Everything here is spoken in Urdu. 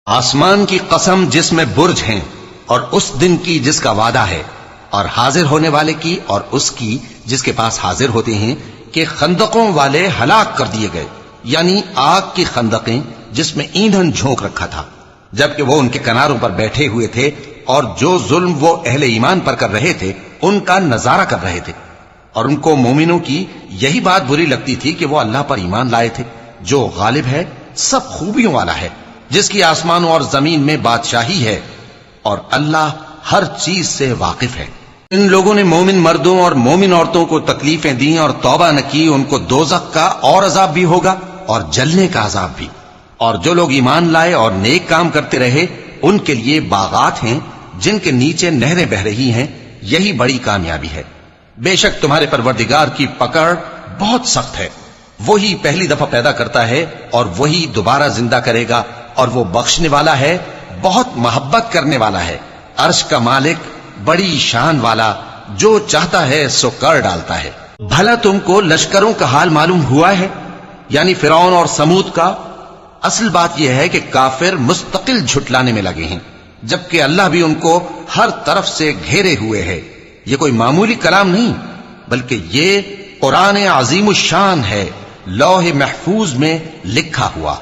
آسمان کی قسم جس میں برج ہیں اور اس دن کی جس کا وعدہ ہے، اور حاضر ہونے والے کی اور اس کی جس کے پاس حاضر ہوتے ہیں، کہ خندقوں والے ہلاک کر دیے گئے، یعنی آگ کی خندقیں جس میں ایندھن جھونک رکھا تھا، جبکہ وہ ان کے کناروں پر بیٹھے ہوئے تھے اور جو ظلم وہ اہل ایمان پر کر رہے تھے ان کا نظارہ کر رہے تھے، اور ان کو مومنوں کی یہی بات بری لگتی تھی کہ وہ اللہ پر ایمان لائے تھے جو غالب ہے، سب خوبیوں والا ہے، جس کی آسمانوں اور زمین میں بادشاہی ہے، اور اللہ ہر چیز سے واقف ہے۔ ان لوگوں نے مومن مردوں اور مومن عورتوں کو تکلیفیں دیں اور توبہ نہ کی، ان کو دوزخ کا اور عذاب بھی ہوگا اور جلنے کا عذاب بھی، اور جو لوگ ایمان لائے اور نیک کام کرتے رہے ان کے لیے باغات ہیں جن کے نیچے نہریں بہ رہی ہیں، یہی بڑی کامیابی ہے۔ بے شک تمہارے پروردگار کی پکڑ بہت سخت ہے، وہی پہلی دفعہ پیدا کرتا ہے اور وہی دوبارہ زندہ کرے گا، اور وہ بخشنے والا ہے، بہت محبت کرنے والا ہے، عرش کا مالک، بڑی شان والا، جو چاہتا ہے سو کر ڈالتا ہے۔ بھلا تم کو لشکروں کا حال معلوم ہوا ہے، یعنی فرعون اور سمود کا؟ اصل بات یہ ہے کہ کافر مستقل جھٹلانے میں لگے ہیں، جبکہ اللہ بھی ان کو ہر طرف سے گھیرے ہوئے ہے۔ یہ کوئی معمولی کلام نہیں، بلکہ یہ قرآن عظیم الشان ہے، لوح محفوظ میں لکھا ہوا۔